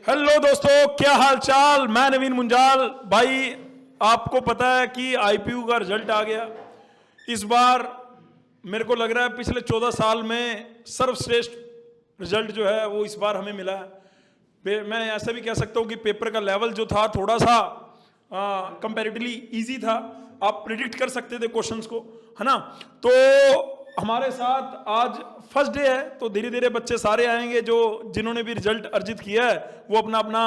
Hello दोस्तों, क्या हाल चाल। मैं नवीन मुंजाल। भाई आपको पता है कि आईपीयू का रिजल्ट आ गया इस बार। मेरे को लग रहा है पिछले 14 साल में सर्वश्रेष्ठ रिजल्ट जो है वो इस बार हमें मिला है। मैं ऐसा भी कह सकता हूँ कि पेपर का लेवल जो था थोड़ा सा कंपैरेटिवली इजी था। आप प्रिडिक्ट कर सकते थे क्वेश्चंस को, है ना। तो हमारे साथ आज फर्स्ट डे है, तो धीरे धीरे बच्चे सारे आएंगे जो जिन्होंने भी रिजल्ट अर्जित किया है वो अपना अपना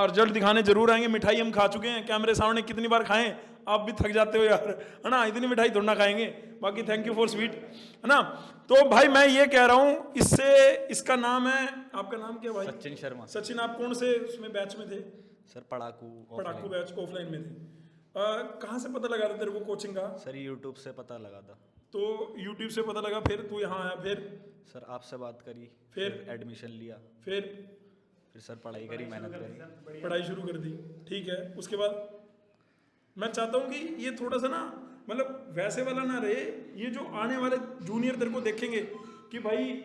रिजल्ट दिखाने जरूर आएंगे। मिठाई हम खा चुके हैं कैमरे सामने, कितनी बार खाएं, आप भी थक जाते हो यार, है ना। इतनी मिठाई थोड़ा ना खाएंगे। बाकी थैंक यू फॉर स्वीट, है ना। तो भाई मैं ये कह रहा हूँ, इससे इसका नाम है, आपका नाम क्या भाई? सचिन शर्मा। सचिन, आप कौन से उसमें बैच में थे? सर पढ़ाकू बैच ऑफलाइन में थे। कहाँ से पता लगा था तेरे को कोचिंग का? सर यूट्यूब से पता लगा था। तो यूट्यूब से पता लगा, फिर तू यहाँ आया, फिर सर आपसे बात करी, फिर एडमिशन लिया, फिर सर पढ़ाई करी, मेहनत करी, पढ़ाई शुरू कर दी। ठीक है, उसके बाद मैं चाहता हूँ कि ये थोड़ा सा ना, मतलब वैसे वाला ना रहे। ये जो आने वाले जूनियर तेरे को देखेंगे कि भाई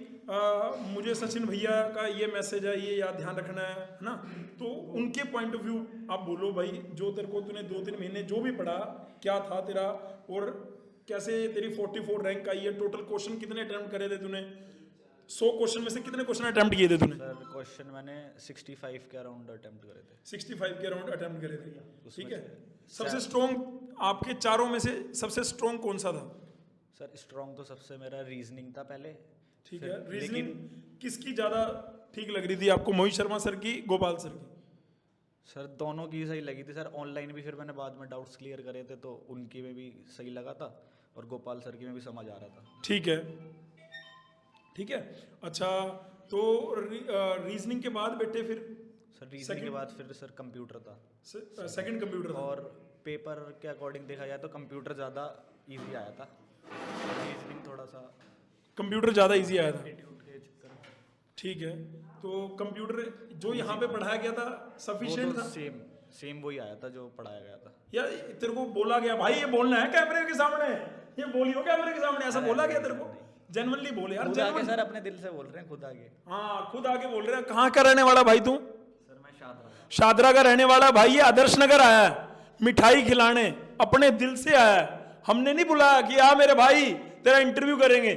मुझे सचिन भैया का ये मैसेज है, ये याद ध्यान रखना है ना। तो उनके पॉइंट ऑफ व्यू आप बोलो भाई, जो तेरे को तूने 2-3 महीने जो भी पढ़ा, क्या था तेरा, और कैसे तेरी 44 रैंक आई है। टोटल क्वेश्चन कितने अटेम्प्ट करे थे तूने? 100 क्वेश्चन में से कितने क्वेश्चन अटेम्प्ट किए थे तूने? सर क्वेश्चन मैंने 65 के अराउंड अटेम्प्ट करे थे। 65 के अराउंड अटेम्प्ट करे थे, ठीक है। से सबसे स्ट्रॉन्ग आपके चारों में से सबसे स्ट्रॉन्ग कौन सा था? सर स्ट्रॉन्ग तो सबसे मेरा रीजनिंग था पहले। ठीक है, रीजनिंग किसकी ज्यादा ठीक लग रही थी आपको? मोहित शर्मा सर की, गोपाल सर की? सर दोनों की सही लगी थी सर। ऑनलाइन भी फिर मैंने बाद में डाउट्स क्लियर करे थे तो उनकी में भी सही लगा था, और गोपाल सर की में भी समझ आ रहा था। ठीक है, ठीक है। अच्छा, तो रीजनिंग के बाद बेटे फिर सर रीजनिंग के बाद फिर सर कंप्यूटर था। सेकंड कंप्यूटर था। और पेपर के अकॉर्डिंग देखा जाए तो कंप्यूटर ज़्यादा इजी आया था, रीजनिंग थोड़ा सा कंप्यूटर ज़्यादा इजी आया था, एटीट्यूड के चक्कर में। ठीक है। तो कंप्यूटर जो यहाँ पे पढ़ाया गया था सफिशिएंट था? सेम वही आया था जो पढ़ाया गया था। यार तेरे को बोला गया भाई ये बोलना है कैमरे के सामने, ये बोलियो कैमरे के सामने, ऐसा बोला गया तेरे को? जेन्युइनली बोल यार, खुद आगे सर, अपने दिल से बोल रहे हैं, खुद आगे। हाँ, खुद आगे बोल रहे हैं। कहाँ का रहने वाला भाई तू? सर मैं शादरा का रहने वाला भाई। ये आदर्श नगर आया है मिठाई खिलाने, अपने दिल से आया है। हमने नहीं बुलाया कि आ मेरे भाई तेरा इंटरव्यू करेंगे,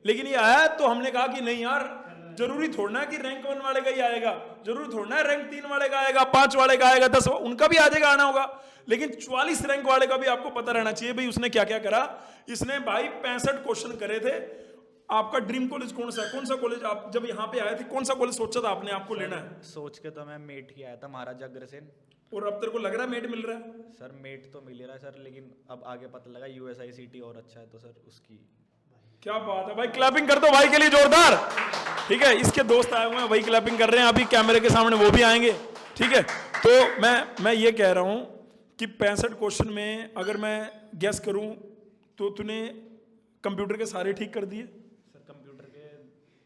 लेकिन ये आया तो हमने कहा कि नहीं यार, जरूरी थोड़ा है कि रैंक 1 वाले का ही आएगा, जरूरी थोड़ा है रैंक 3 वाले का आएगा, 5 वाले का आएगा, 10 उनका भी आ जाएगा, आना होगा। लेकिन 44 रैंक वाले का भी आपको पता रहना चाहिए भाई उसने क्या क्या करा। इसने भाई 65 क्वेश्चन करे थे। आपका ड्रीम कॉलेज कौन सा है? कौन सा कॉलेज आप जब यहाँ पे आए थे, कौन सा कॉलेज सोचा था आपने आपको लेना है? सोच के तो मैं मेट ही आया था, महाराजा अग्रसेन। और अब तेरे को लग रहा है मेट मिल रहा है? सर मेट तो मिल रहा है सर, लेकिन अब आगे पता लगा USICT और अच्छा है, तो सर उसकी। क्या बात है भाई, क्लैपिंग कर दो भाई के लिए जोरदार। ठीक है, इसके दोस्त आए हुए हैं, वही क्लैपिंग कर रहे हैं, अभी कैमरे के सामने वो भी आएंगे। ठीक है, तो मैं ये कह रहा हूं कि 65 क्वेश्चन में अगर मैं गेस करूं तो तूने कंप्यूटर के सारे ठीक कर दिए? सर कंप्यूटर के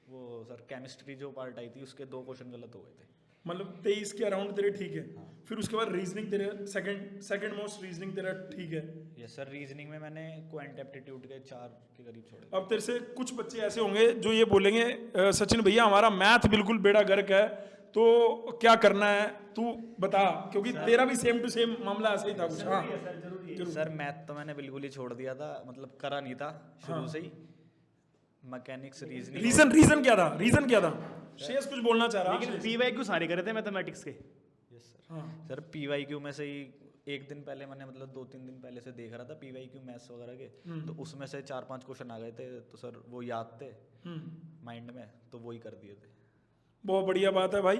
वो सर केमिस्ट्री जो पार्ट आई थी उसके 2 क्वेश्चन गलत हो गए थे। मतलब 23 के अराउंड तेरे ठीक है। फिर उसके बाद रीजनिंग तेरे सेकंड मोस्ट रीजनिंग तेरा ठीक है। यस सर, रीजनिंग में मैंने क्वांट एप्टीट्यूड के 4 के करीब छोड़े। अब तेरे से कुछ बच्चे ऐसे होंगे जो ये बोलेंगे सचिन भैया हमारा मैथ बिल्कुल बेड़ा गर्क है, तो क्या करना है तू बता, क्योंकि तेरा भी सेम टू सेम मामला ऐसा ही था कुछ। हाँ सर मैथ तो मैंने बिल्कुल ही छोड़ दिया था, मतलब करा नहीं था शुरू से ही। Mechanics, reasoning. रीजन क्या था? रीजन क्या था? शेष कुछ बोलना चाह रहा? लेकिन PYQ सारे करे थे मैथमेटिक्स के। Yes sir. सर PYQ में से ही एक दिन पहले मैंने, मतलब 2-3 दिन पहले से देख रहा था PYQ मैथ्स वगैरह के, तो उसमें से 4-5 क्वेश्चन आ गए थे, तो सर वो याद थे माइंड में, तो वो ही कर दिए थे। बहुत बढ़िया बात है भाई।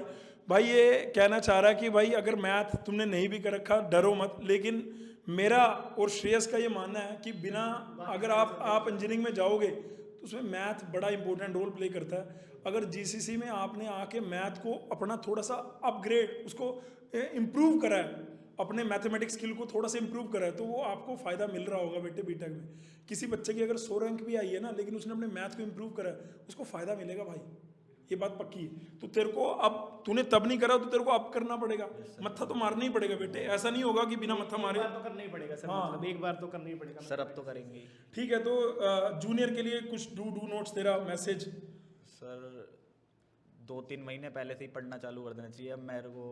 भाई ये कहना चाह रहा है कि भाई अगर मैथ तुमने नहीं भी कर रखा डरो मत, लेकिन मेरा और श्रेयस का ये मानना है कि बिना, अगर आप इंजीनियरिंग में जाओगे तो उसमें मैथ बड़ा इंपॉर्टेंट रोल प्ले करता है। अगर GCC में आपने आके मैथ को अपना थोड़ा सा अपग्रेड, उसको इम्प्रूव करा है, अपने मैथमेटिक्स स्किल को थोड़ा सा इम्प्रूव करा है, तो वो आपको फायदा मिल रहा होगा बेटे बीटेक में। किसी बच्चे की अगर 100 रैंक भी आई है ना, लेकिन उसने अपने मैथ को इम्प्रूव करा है, उसको फायदा मिलेगा भाई, ये बात पक्की है। तो तेरे को अब, तूने तब नहीं करा तो तेरे को अब करना पड़ेगा। मत्था तो मारना ही पड़ेगा बेटे, ऐसा नहीं होगा कि बिना मत्था मारे। तो करना ही पड़ेगा सर, मतलब एक बार तो करना ही पड़ेगा सर अब तो करेंगे ही। ठीक है, तो जूनियर के लिए कुछ डू नोट्स, तेरा मैसेज। सर 2-3 महीने पहले से ही पढ़ना चालू कर देना चाहिए। अब मेरे को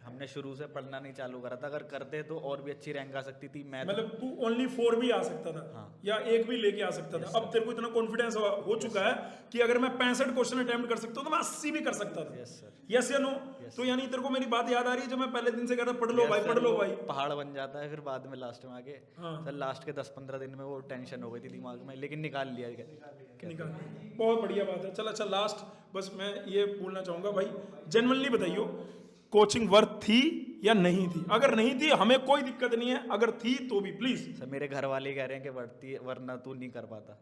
हमने शुरू से पढ़ना नहीं चालू करा था, अगर करते तो और भी अच्छी रैंक आ सकती थी। मैं मतलब तू ओनली 4 भी आ सकता था हाँ। या 1 भी लेके आ सकता था। अब तेरे को इतना कॉन्फिडेंस हो चुका है कि अगर मैं 65 क्वेश्चन अटेम्प्ट कर सकता हूँ तो मैं 80 भी कर सकता था। यस सर, यस या नो? तो यानी तेरे को मेरी बात याद आ रही है जो मैं पहले दिन से कहता पढ़ लो भाई, पढ़ लो भाई। पहाड़ बन जाता है फिर बाद में लास्ट में आके। हाँ। सर लास्ट के 10-15 दिन में वो टेंशन हो गई थी दिमाग में, लेकिन निकाल लिया। निकाल, बहुत बढ़िया बात है। चल अच्छा, लास्ट बस मैं ये बोलना चाहूंगा भाई, जेन्युइनली बताइयो कोचिंग वर्थ थी या नहीं थी? अगर नहीं थी हमें कोई दिक्कत नहीं है, अगर थी तो भी प्लीज। सर मेरे घर वाले कह रहे हैं कि बढ़ती है, वरना तू नहीं कर पाता।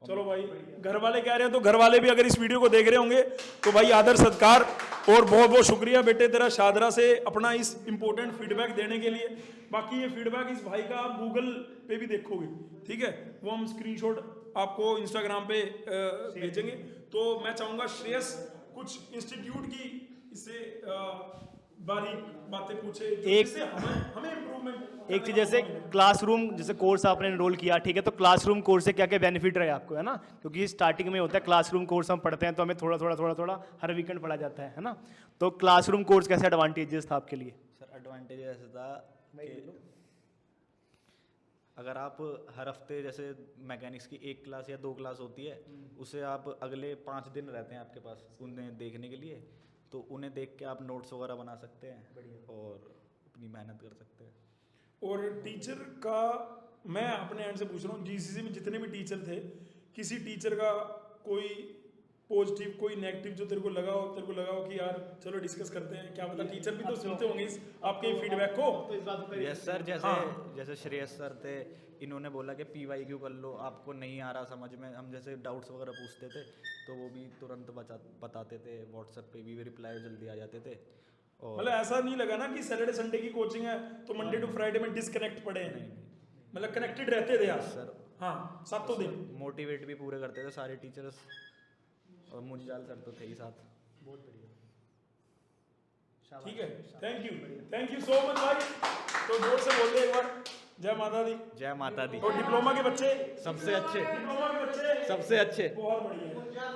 चलो भाई, घर वाले कह रहे हैं तो घर वाले भी अगर इस वीडियो को देख रहे होंगे तो भाई आदर सत्कार और बहुत बहुत शुक्रिया बेटे तेरा शादरा से अपना इस इंपॉर्टेंट फीडबैक देने के लिए। बाकी ये फीडबैक इस भाई का आप गूगल पे भी देखोगे, ठीक है, वो हम स्क्रीनशॉट आपको इंस्टाग्राम पे भेजेंगे। तो मैं चाहूंगा श्रेयस कुछ इंस्टीट्यूट की इससे बारीक बातें पूछे जिससे हमें इम्प्रूवमेंट। एक चीज जैसे क्लासरूम जैसे कोर्स आपने एनरोल किया, ठीक है, तो क्लासरूम कोर्स से क्या क्या बेनिफिट रहे आपको, है ना? क्योंकि स्टार्टिंग में होता है क्लासरूम कोर्स हम पढ़ते हैं तो हमें थोड़ा हर वीकेंड पढ़ा जाता है ना? तो क्लासरूम कोर्स कैसे एडवांटेजेस था आपके लिए? सर एडवांटेज ऐसा था कि अगर आप हर हफ्ते जैसे मैकेनिक्स की 1 क्लास या 2 क्लास होती है, उसे आप अगले 5 दिन रहते हैं आपके पास उन्हें देखने के लिए, तो उन्हें देख के आप नोट्स वगैरह बना सकते हैं और अपनी मेहनत कर सकते हैं। और टीचर का मैं अपने एंड से पूछ रहा हूँ, जीसीसी में जितने भी टीचर थे, किसी टीचर का कोई पॉजिटिव कोई नेगेटिव जो तेरे को लगा हो कि यार चलो डिस्कस करते हैं? क्या पता टीचर भी तो सुनते होंगे इस आपके फीडबैक को। यस सर, जैसे श्रेयस सर थे, इन्होंने बोला कि PYQ कर लो, आपको नहीं आ रहा समझ में, हम जैसे डाउट्स वगैरह पूछते थे तो वो भी तुरंत बताते थे, व्हाट्सएप पे भी रिप्लाई जल्दी आ जाते थे। और मतलब ऐसा नहीं लगा ना कि सैटरडे संडे की कोचिंग है तो मंडे टू फ्राइडे में डिस्कनेक्ट पड़े हैं? मतलब कनेक्टेड रहते थे यार सर। हाँ, सातों दिन मोटिवेट भी पूरे करते थे सारे टीचर्स, और मुंजाल सर तो थे ही साथ। बहुत बढ़िया, ठीक है, थैंक यू सो मच भाई। तो जोर से बोल दे एक बार, जय माता दी। जय माता दी। और डिप्लोमा के बच्चे सबसे अच्छे, डिप्लोमा के बच्चे सबसे अच्छे। बहुत बढ़िया।